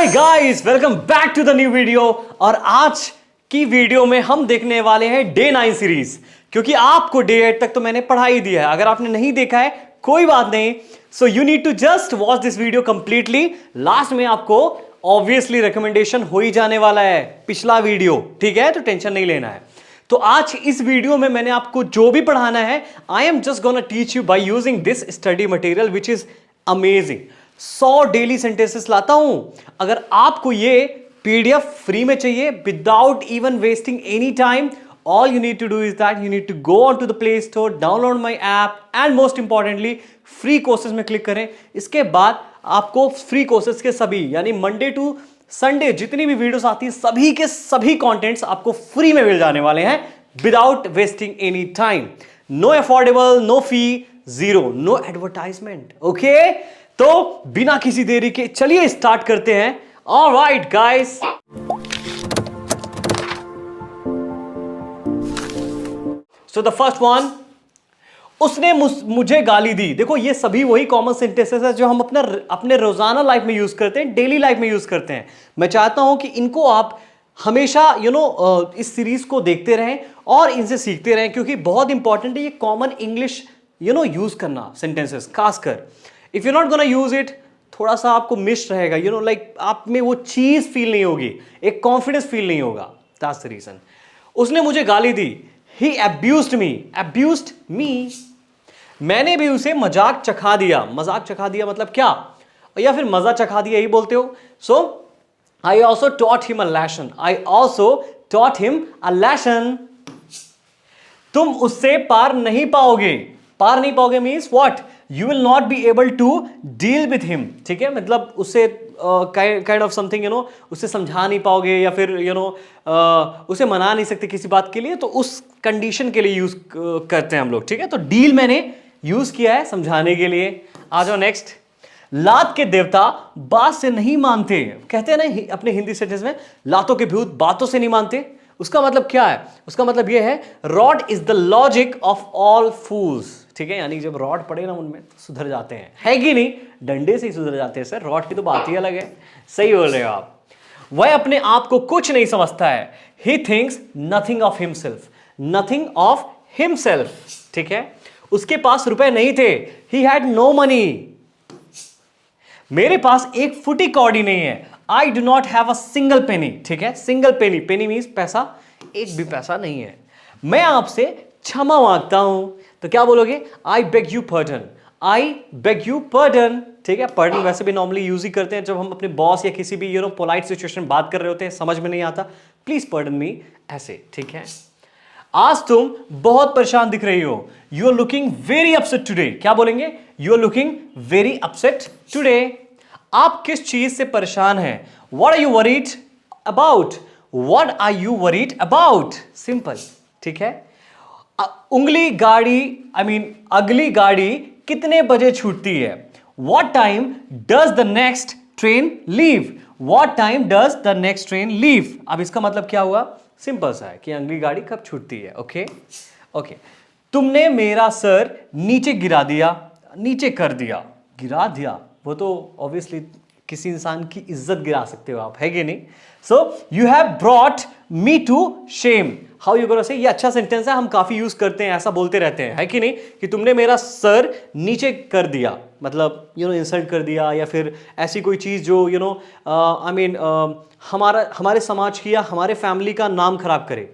Hi guys, welcome back to the new video. और आज की वीडियो में हम देखने वाले हैं डे 9 सीरीज, क्योंकि आपको डे 8 तक तो मैंने पढ़ा ही दिया है। अगर आपने नहीं देखा है कोई बात नहीं, so you need to just watch this video completely. Last में आपको ऑब्वियसली रिकमेंडेशन हो ही जाने वाला है पिछला वीडियो, ठीक है? तो टेंशन नहीं लेना है। तो आज इस वीडियो में मैंने आपको जो भी पढ़ाना है, I am just gonna teach you by using this study material which is amazing. 100 daily sentences लाता हूं। अगर आपको ये पीडीएफ फ्री में चाहिए without even wasting any time, all you need to do is that you need to go onto the Play Store, download my app and most importantly free courses में click करें। इसके बाद आपको free courses के सभी यानी Monday to Sunday जितनी भी वीडियोस आती हैं सभी के सभी कंटेंट्स आपको फ्री में मिल जाने वाले हैं without wasting any time. No affordable, no fee, zero, no advertisement. Okay, तो बिना किसी देरी के चलिए स्टार्ट करते हैं। Alright guys, so the first one, उसने मुझे गाली दी। देखो ये सभी वही कॉमन सेंटेंसेस है जो हम अपने रोजाना लाइफ में यूज करते हैं, डेली लाइफ में यूज करते हैं। मैं चाहता हूं कि इनको आप हमेशा इस सीरीज को देखते रहें और इनसे सीखते रहें, क्योंकि बहुत इंपॉर्टेंट है ये कॉमन इंग्लिश यूज करना सेंटेंसेस। खासकर if you not gonna use it, थोड़ा सा आपको मिस रहेगा, लाइक आप में वो चीज फील नहीं होगी, एक कॉन्फिडेंस फील नहीं होगा। That's the reason. उसने मुझे गाली दी। He abused me. Abused me. मैंने भी उसे मजाक चखा दिया। मजाक चखा दिया मतलब क्या? या फिर मजा चखा दिया ही बोलते हो। So I also taught him a lesson. I also taught him a lesson. तुम उससे पार नहीं पाओगे। पार नहीं पाओगे means what? You will not be able to deal with him. ठीक है, मतलब उससे काइंड ऑफ समथिंग उससे समझा नहीं पाओगे या फिर उसे मना नहीं सकते किसी बात के लिए, तो उस कंडीशन के लिए यूज करते हैं हम लोग। ठीक है, तो डील मैंने यूज किया है समझाने के लिए। आ जाओ नेक्स्ट। लात के देवता बात से नहीं मानते। कहते हैं ना अपने हिंदी सेंटेंस में, लातों के भूत बातों से नहीं मानते। उसका मतलब क्या है? उसका मतलब यह है, rod is the logic of all fools. ठीक है, यानी जब रॉड पड़े ना उनमें तो सुधर जाते हैं, है कि नहीं? डंडे से ही सुधर जाते हैं सर, रॉड की तो बात ही अलग है। सही बोल रहे हो आप। वह अपने आप को कुछ नहीं समझता है। He thinks nothing of himself. Nothing of himself. ठीक है, उसके पास रुपए नहीं थे। He had no money. मेरे पास एक फुटी कौड़ी नहीं है। I do not have a single penny. ठीक है, सिंगल पेनी, पेनी मीन्स पैसा, एक भी पैसा नहीं है। मैं आपसे क्षमा मांगता हूं, तो क्या बोलोगे? I beg you pardon. I beg you pardon. ठीक है, पर्डन वैसे भी नॉर्मली यूज ही करते हैं जब हम अपने बॉस या किसी भी पोलाइट सिचुएशन बात कर रहे होते हैं, समझ में नहीं आता, प्लीज पर्डन मी, ऐसे। ठीक है, आज तुम बहुत परेशान दिख रही हो। You are looking very upset today. क्या बोलेंगे? You are looking very upset today. आप किस चीज से परेशान हैं? What are you worried about? What are you worried about? Simple. ठीक है, उंगली गाड़ी, अगली गाड़ी कितने बजे छूटती है? What time does the next train leave? What time does the next train leave? अब इसका मतलब क्या हुआ? सिंपल सा है कि अगली गाड़ी कब छूटती है। Okay okay. तुमने मेरा सर नीचे गिरा दिया। नीचे कर दिया, गिरा दिया, वो तो ऑब्वियसली किसी इंसान की इज्जत गिरा सकते हो आप, है कि नहीं? So you have brought me to shame. How you gonna say? ये अच्छा सेंटेंस है, हम काफी यूज करते हैं, ऐसा बोलते रहते हैं, है कि नहीं? कि तुमने मेरा सर नीचे कर दिया, मतलब इंसल्ट कर दिया, या फिर ऐसी कोई चीज जो हमारे समाज की या हमारे फैमिली का नाम खराब करे,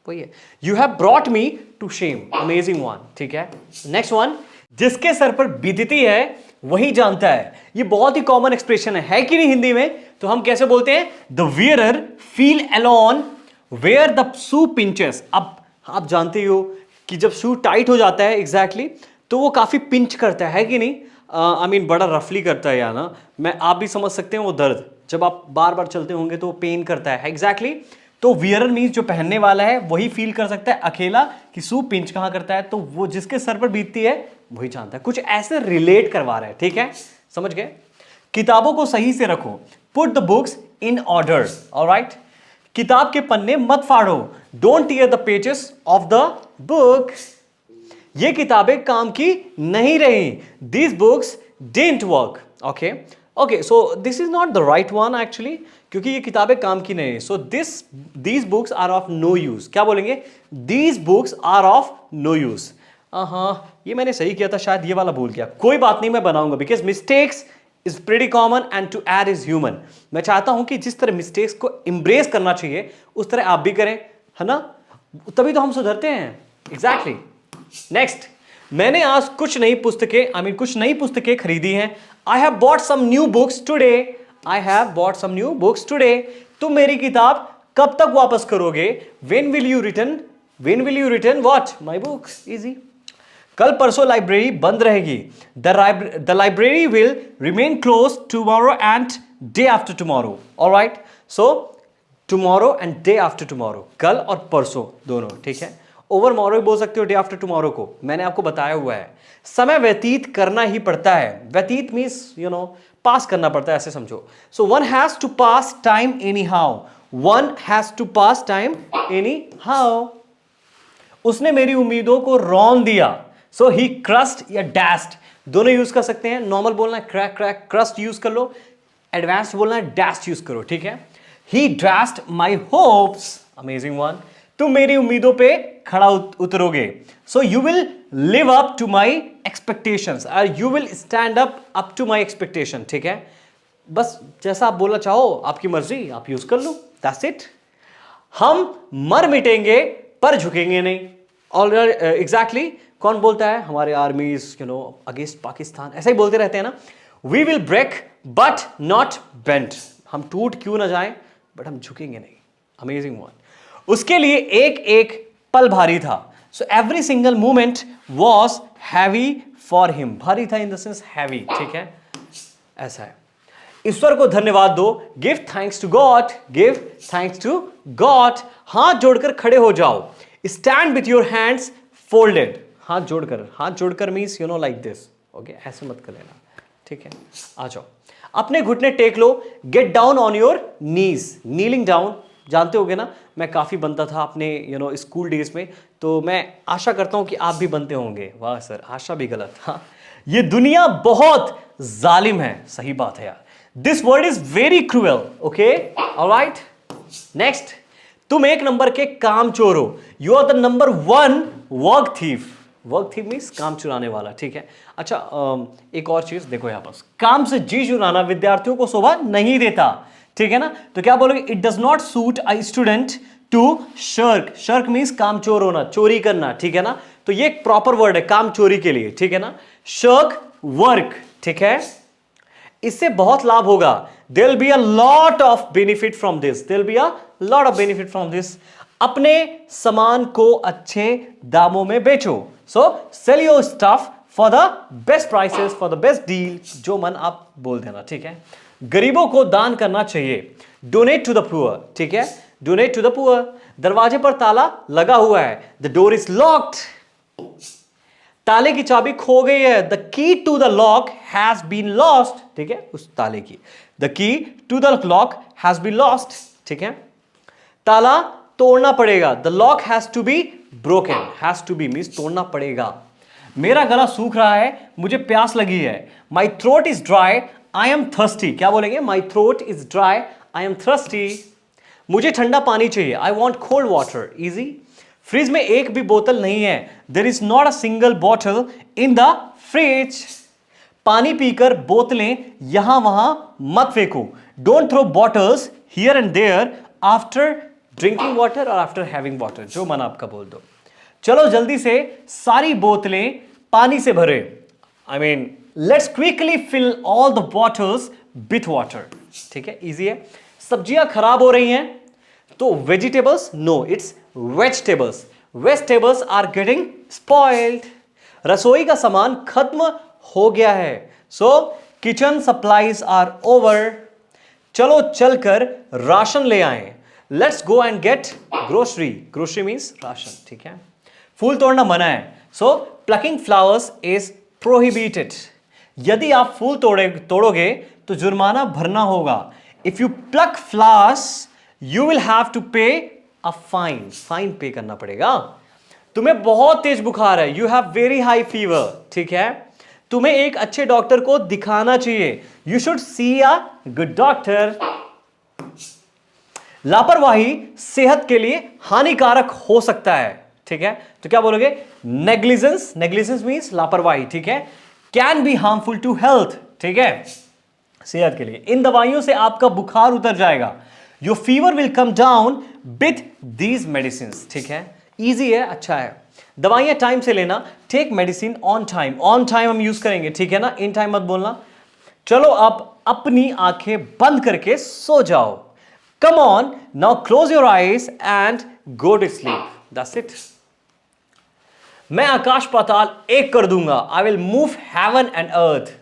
वही है। You have brought me to shame. Amazing one. ठीक है, नेक्स्ट वन, जिसके सर पर बीतती है वही जानता है। ये बहुत ही कॉमन एक्सप्रेशन है कि नहीं हिंदी में? तो हम कैसे बोलते हैं? The wearer feel alone where the shoe pinches. अब आप जानते हो कि जब शू टाइट हो जाता है एग्जैक्टली तो वो काफी पिंच करता है कि नहीं? बड़ा रफली करता है, या ना आप भी समझ सकते हैं वो दर्द, जब आप बार बार चलते होंगे तो पेन करता है एग्जैक्टली। तो वियरर मीन्स जो पहनने वाला है वही फील कर सकता है अकेला कि शू पिंच कहां करता है, तो वो जिसके सर पर बीतती है वही जानता है। कुछ ऐसे रिलेट करवा रहे हैं। ठीक है, समझ गए? किताबों को सही से रखो। Put the books in order. Alright, किताब के पन्ने मत फाड़ो। Don't tear the pages of the book. ये किताबें काम की नहीं रही। These books didn't work. Okay, okay, so this is not the right one actually, क्योंकि ये किताबें काम की नहीं है. So these books are of no use. क्या बोलेंगे? These books are of no use. हाँ, ये मैंने सही किया था, शायद ये वाला भूल गया. कोई बात नहीं, मैं बनाऊंगा, because mistakes is pretty common and to err is human. मैं चाहता हूं कि जिस तरह मिस्टेक्स को इंब्रेस करना चाहिए उस तरह आप भी करें, है ना? तभी तो हम सुधरते हैं. एग्जैक्टली. नेक्स्ट, मैंने आज कुछ नई पुस्तकें खरीदी हैं. I have bought some new books today. I have bought some new books today. तुम मेरी किताब कब तक वापस करोगे? When will you return what? My book. Easy. कल परसों लाइब्रेरी बंद रहेगी. The library will remain closed tomorrow and day after tomorrow. All right. So tomorrow and day after tomorrow. कल और परसों दोनों, ठीक है. ओवर मॉरो बोल सकते हो डे आफ्टर टुमारो को. मैंने आपको बताया हुआ है, समय व्यतीत करना ही पड़ता है. व्यतीत मीन्स पास करना पड़ता है, ऐसे समझो. So one has to pass time anyhow. One has to pass time anyhow. उसने मेरी उम्मीदों को रौन दिया. सो ही क्रस्ट या डैस्ट दोनों यूज कर सकते हैं. नॉर्मल बोलना है क्रैक, क्रस्ट यूज कर लो. एडवांस बोलना है डैस्ट यूज करो, ठीक है. He dashed my hopes. Amazing one. तुम मेरी उम्मीदों पे खड़ा उतरोगे. So you will live up to my expectations और you will stand up to my expectation, ठीक है. बस जैसा आप बोलना चाहो, आपकी मर्जी, आप यूज कर लो. That's it. हम मर मिटेंगे पर झुकेंगे नहीं. और एग्जैक्टली कौन बोलता है? हमारे आर्मीज अगेंस्ट पाकिस्तान ऐसा ही बोलते रहते हैं ना. We will break but not bend. हम टूट क्यों ना जाएं, बट हम झुकेंगे नहीं. Amazing one. उसके लिए एक एक पल भारी था. So every single movement was heavy for him. भारी था इन द सेंस हैवी, ठीक है. ऐसा है. ईश्वर को धन्यवाद दो. Give thanks to God. Give thanks to God. हाथ जोड़कर खड़े हो जाओ. Stand with your hands folded. हाथ जोड़कर मीन्स लाइक दिस. ओके, ऐसे मत कर लेना, ठीक है. आ जाओ, अपने घुटने टेक लो. Get down on your knees. Kneeling down जानते होगे ना, मैं काफ़ी बनता था अपने स्कूल डेज में, तो मैं आशा करता हूं कि आप भी बनते होंगे. वाह सर, आशा भी गलत. हाँ, ये दुनिया बहुत जालिम है. सही बात है यार. This world is very cruel. Okay, alright. Next, तुम एक नंबर के काम चोर हो. You are the number 1 work thief. Work thief means काम चुराने वाला, ठीक है. अच्छा, एक और चीज देखो यहां पर. काम से जी चुराना विद्यार्थियों को शोभा नहीं देता, ठीक है ना. तो क्या बोलोगे? It does not suit a student to shirk. Shirk means काम चोर होना, चोरी करना, ठीक है ना. तो ये एक प्रॉपर वर्ड है काम चोरी के लिए, ठीक है ना. शर्क वर्क, ठीक है. इससे बहुत लाभ होगा. There will be a lot of benefit from this. There will be a lot of benefit from this. अपने सामान को अच्छे दामों में बेचो. So sell your stuff for the best prices, for the best deal. जो मन आप बोल देना, ठीक है. गरीबों को दान करना चाहिए. डोनेट टू द पुअर, ठीक है. Donate to the poor. दरवाजे पर ताला लगा हुआ है. The door is locked. ताले की चाबी खो गई है. The key to the lock has been lost, ठीक है. उस ताले की, the key to the lock has been lost, ठीक है. ताला तोड़ना पड़ेगा. The lock has to be broken. Has to be means तोड़ना पड़ेगा. मेरा गला सूख रहा है, मुझे प्यास लगी है. My throat is dry, I am thirsty. क्या बोलेंगे? My throat is dry, I am thirsty. मुझे ठंडा पानी चाहिए. I want cold water. Easy. Fridge में एक भी बोतल नहीं है. There is not a single bottle in the fridge. पानी पीकर बोतलें यहां वहां मत फेंको. Don't throw bottles here and there after drinking water और आफ्टर हैविंग वाटर. जो मन आपका बोल दो. चलो जल्दी से सारी बोतलें पानी से भरे. I mean let's quickly fill all the bottles with water, ठीक है. इजी है. सब्जियां खराब हो रही हैं, तो vegetables no, it's vegetables. Vegetables are getting spoiled. रसोई का सामान खत्म हो गया है. So kitchen supplies are over. चलो चलकर राशन ले आएं. Let's go and get grocery. Grocery means राशन, ठीक है. फूल तोड़ना मना है. So plucking flowers is prohibited. यदि आप फूल तोड़ोगे तो जुर्माना भरना होगा. If you pluck flowers you will have to pay a fine. Fine पे करना पड़ेगा. तुम्हें बहुत तेज बुखार है. You have very high fever, ठीक है. तुम्हें एक अच्छे डॉक्टर को दिखाना चाहिए, you should see a good doctor. लापरवाही सेहत के लिए हानिकारक हो सकता है, ठीक है, तो क्या बोलोगे, नेग्लिजेंस, नेग्लिजेंस मींस लापरवाही, ठीक है, can be harmful to health, ठीक है, सेहत के लिए। इन दवाइयों से आपका बुखार उतर जाएगा, your fever will come down with these medicine, ठीक है, इजी है, अच्छा है। दवाइयां टाइम से लेना, take medicine on time, on time हम यूज करेंगे, ठीक है ना, इन टाइम मत बोलना। चलो आप अपनी आंखें बंद करके सो जाओ, come on now close your eyes and go to sleep, that's it. मैं आकाश पाताल एक कर दूंगा, I will move heaven and earth.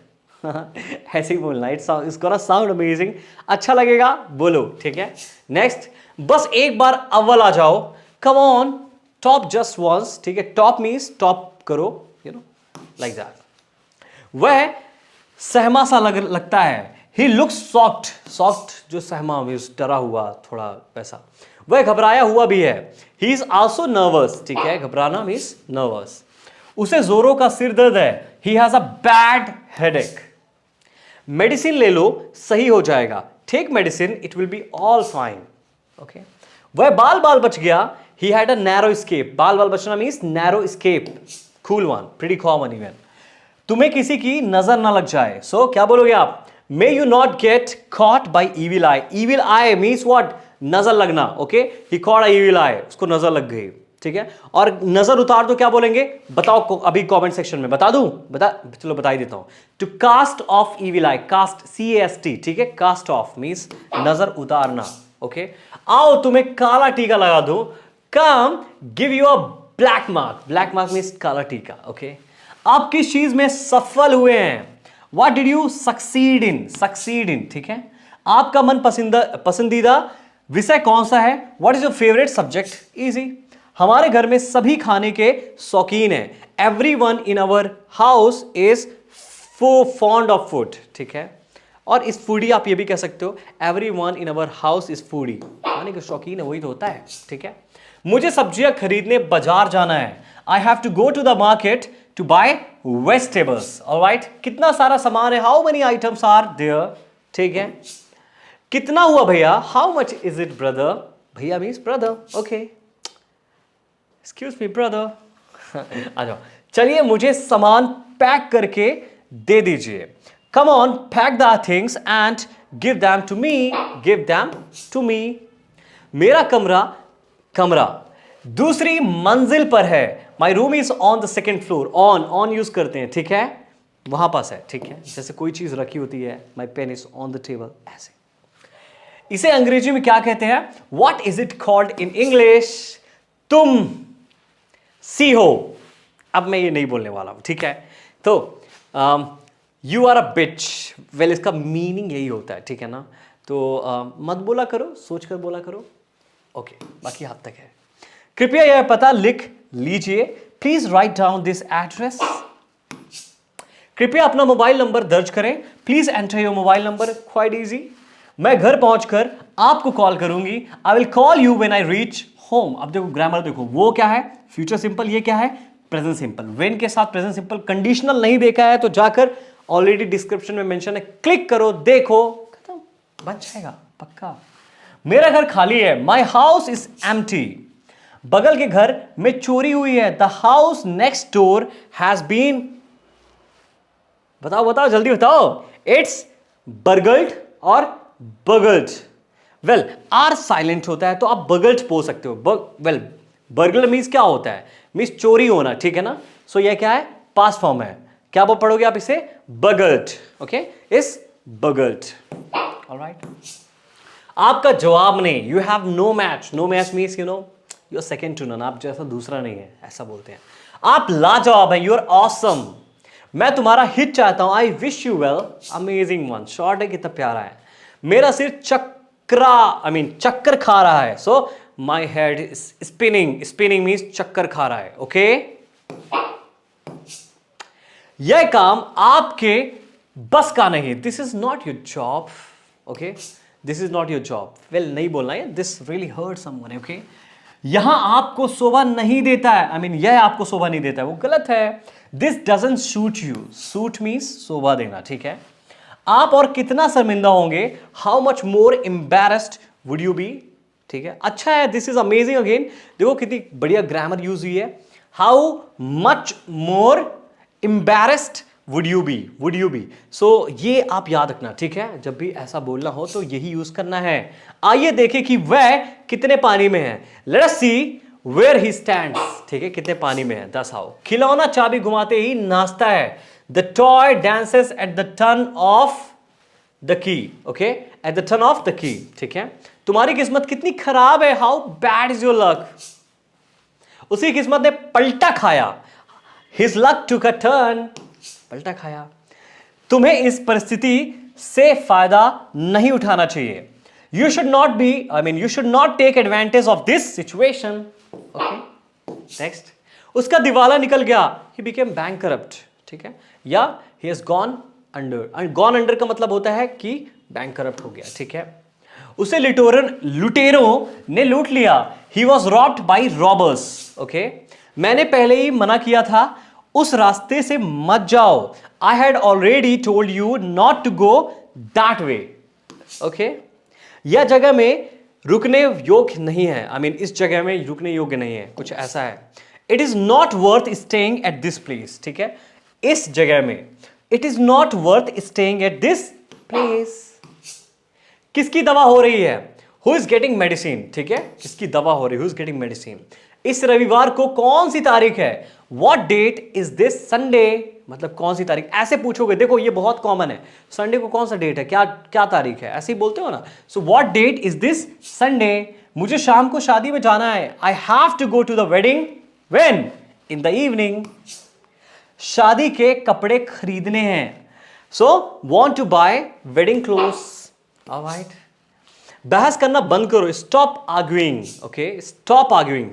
ऐसे ही बोलना, इट्स गोना साउंड अमेजिंग, अच्छा लगेगा, बोलो, ठीक है। नेक्स्ट, बस एक बार अव्वल आ जाओ, come on top just once, ठीक है, टॉप मीन्स टॉप करो, यू नो, लाइक दैट। वह सहमा सा लगता है, ही लुक्स सॉफ्ट, सॉफ्ट जो सहमा मीन्स डरा हुआ थोड़ा वैसा, वह घबराया हुआ भी है, ही इज ऑल्सो नर्वस, ठीक है, घबराना मीन्स नर्वस। उसे जोरों का सिर दर्द है, he has a bad headache. Medicine ले लो, सही हो जाएगा, take medicine, it will be all fine, okay. वह बाल बाल बच गया, he had a narrow escape, बाल बाल बचना means narrow escape, cool one, pretty common even. तुम्हें किसी की नजर ना लग जाए, सो क्या बोलोगे आप, may you not get caught by evil eye, evil eye means what, नजर लगना, okay, he caught a evil eye, उसको नजर लग गई, ठीक है। और नजर उतार दो क्या बोलेंगे, बताओ अभी कमेंट सेक्शन में, बता दूं, चलो बता ही देता हूं, to cast off evil eye, cast CAST, ठीक है, कास्ट ऑफ मींस नजर उतारना, ओके। आओ तुम्हें काला टीका लगा दूं, कम give you a black mark, black mark means काला टीका, ओके। आप किस चीज में सफल हुए हैं, what did you succeed in, succeed in, ठीक है। आपका मन पसंदीदा विषय कौन सा है, what is your favourite subject, easy. हमारे घर में सभी खाने के शौकीन हैं, everyone in our house is fond of food, ठीक है। और इस फूडी आप ये भी कह सकते हो, everyone in our house is foodie, खाने के शौकीन है, वही तो होता है, ठीक है। मुझे सब्जियां खरीदने बाजार जाना है, I have to go to the market to buy vegetables, alright. कितना सारा सामान है, how many items are there, ठीक है। कितना हुआ भैया, how much is it brother, भैया means brother, okay, excuse me brother. आ जाओ, चलिए मुझे सामान पैक करके दे दीजिए, come on pack the things and give them to me, give them to me. मेरा कमरा दूसरी मंजिल पर है, my room is on the second floor, on use करते हैं, ठीक है, वहां पास है, ठीक है, जैसे कोई चीज रखी होती है, my pen is on the table, ऐसे। इसे अंग्रेजी में क्या कहते हैं, what is it called in English, तुम सी हो। अब मैं ये नहीं बोलने वाला हूं, ठीक है। तो you are a bitch, well इसका मीनिंग यही होता है, ठीक है ना। तो मत बोला करो, सोच कर बोला करो, ओके, बाकी हाथ तक है। कृपया यह पता लिख लीजिए, please write down this address. कृपया अपना मोबाइल नंबर दर्ज करें, please enter your mobile number, quite easy. मैं घर पहुंचकर आपको कॉल करूंगी, I will call you when I reach home. अब देखो ग्रामर देखो, वो क्या है फ्यूचर सिंपल, ये क्या है प्रेजेंट सिंपल, व्हेन के साथ प्रेजेंट सिंपल। कंडीशनल नहीं देखा है तो जाकर ऑलरेडी डिस्क्रिप्शन में मेंशन है, क्लिक करो, देखो, खत्म, बन जाएगा पक्का। मेरा घर खाली है, माई हाउस इज एम्प्टी। बगल के घर में चोरी हुई है, the house next door has been, बताओ बताओ जल्दी बताओ, इट्स बर्गल्ड और बगल्ड। वेल आर साइलेंट होता है तो आप बगल्ड बोल सकते हो, वेल बर्गल मीन्स क्या होता है, मीन्स चोरी होना, ठीक है ना। सो ये क्या है, पास्ट फॉर्म है, क्या बोल पढ़ोगे आप इसे, बगल्ड, ओके, इस बगल्ड, ऑलराइट। आपका जवाब नहीं, you have no match, no match means you know you are second to none, आप जैसा दूसरा नहीं है, ऐसा बोलते हैं। आप लाजवाब हैं, यू आर ऑसम। मैं तुम्हारा हित चाहता हूं, I wish you well, amazing one, short है, कितना प्यारा है। मेरा सिर चक्कर खा रहा है, so my head is spinning, spinning means चक्कर खा रहा है, ओके। यह काम आपके बस का नहीं, this is not your job, okay, this is not your job, well नहीं बोलना है, this really hurt someone, okay. यहां आपको शोभा नहीं देता है, आई मीन यह आपको शोभा नहीं देता है, वो गलत है। This doesn't suit you, suit means शोभा देना, ठीक है। आप और कितना शर्मिंदा होंगे, how much more embarrassed would you be, ठीक है। अच्छा है, दिस इज अमेजिंग अगेन, देखो कितनी बढ़िया ग्रामर यूज हुई है। How much more embarrassed would you be, would you be. So ये आप याद रखना, ठीक है, जब भी ऐसा बोलना हो तो यही यूज करना है। आइए देखें कि वह कितने पानी में है। Let us see where he stands, ठीक है, कितने पानी में है, 10 आओ। खिलौना चाबी घुमाते ही नाचता है, the toy dances at the turn off the key, okay, at the turn off the key, ठीक है। तुम्हारी किस्मत कितनी खराब है, how bad is your luck. उसकी किस्मत ने पलटा खाया, his luck took a turn, पलटा खाया। तुम्हें इस परिस्थिति से फायदा नहीं उठाना चाहिए, you should not be, I mean you should not take advantage of this situation, okay. Next, उसका दिवाला निकल गया, ही बिकेम बैंकरप्ट, ठीक है, या he has gone under. Gone under का मतलब होता है कि बैंकरप्ट हो गया, ठीक है। उसे लुटेरों ने लूट लिया, he was robbed by robbers, okay. मैंने पहले ही मना किया था, उस रास्ते से मत जाओ, I had already told you not to go that way, okay. यह जगह में रुकने योग्य नहीं है, आई मीन इस जगह में रुकने योग्य नहीं है, कुछ ऐसा है। It is not worth staying at this place, ठीक है, इस जगह में। It is not worth staying at this place. किसकी दवा हो रही है, हु इज गेटिंग मेडिसिन, ठीक है, किसकी दवा हो रही है, हु इज गेटिंग मेडिसिन। इस रविवार को कौन सी तारीख है, what date is this Sunday, मतलब कौन सी तारीख, ऐसे पूछोगे। देखो ये बहुत कॉमन है, संडे को कौन सा डेट है, क्या क्या तारीख है, ऐसे ही बोलते हो ना। So what date is this Sunday, मुझे शाम को शादी में जाना है, I have to go to the wedding, when, in the evening. शादी के कपड़े खरीदने हैं, so want to buy wedding clothes, alright. बहस करना बंद करो, stop arguing, okay, stop arguing.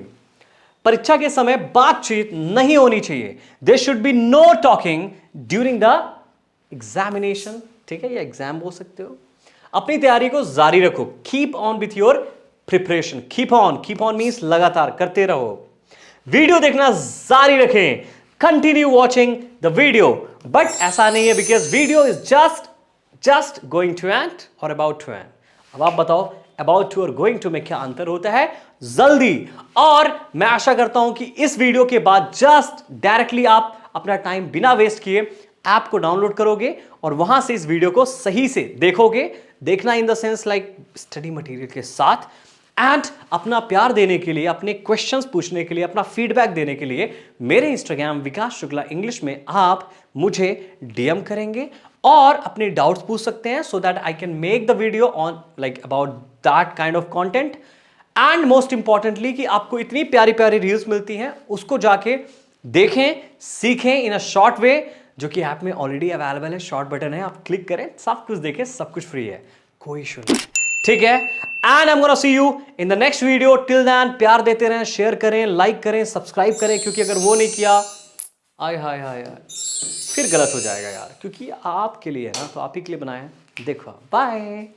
परीक्षा के समय बातचीत नहीं होनी चाहिए, there should be no talking during the examination, ठीक है, या एग्जाम बोल सकते हो। अपनी तैयारी को जारी रखो, keep on with your preparation, keep on means लगातार करते रहो। वीडियो देखना जारी रखें, continue watching the video. But ऐसा नहीं है because video is just going to end और अबाउट टू एंड। अब आप बताओ अबाउट टू और गोइंग टू में क्या अंतर होता है, जल्दी। और मैं आशा करता हूं कि इस वीडियो के बाद जस्ट डायरेक्टली आप अपना टाइम बिना वेस्ट किए ऐप को डाउनलोड करोगे और वहां से इस वीडियो को सही से देखोगे। देखना in the sense like study material के साथ, एंड अपना प्यार देने के लिए, अपने क्वेश्चंस पूछने के लिए, अपना फीडबैक देने के लिए मेरे इंस्टाग्राम विकास शुक्ला इंग्लिश में आप मुझे डीएम करेंगे और अपने डाउट्स पूछ सकते हैं, so that I can make the video on like about that kind of content. And most importantly कि आपको इतनी प्यारी प्यारी रील्स मिलती हैं, उसको जाके देखें, सीखें इन अ शॉर्ट वे, जो कि ऐप में ऑलरेडी अवेलेबल है, शॉर्ट बटन है, आप क्लिक करें, सब कुछ देखें, सब कुछ फ्री है, कोई इशू नहीं, ठीक है। And I am gonna see you in the next video. Till then प्यार देते रहें, शेयर करें, लाइक करें, सब्सक्राइब करें, क्योंकि अगर वो नहीं किया, आय हाय हाय हाय, फिर गलत हो जाएगा यार, क्योंकि आपके लिए है ना, तो आप ही के लिए बनाए हैं। देखो, बाय।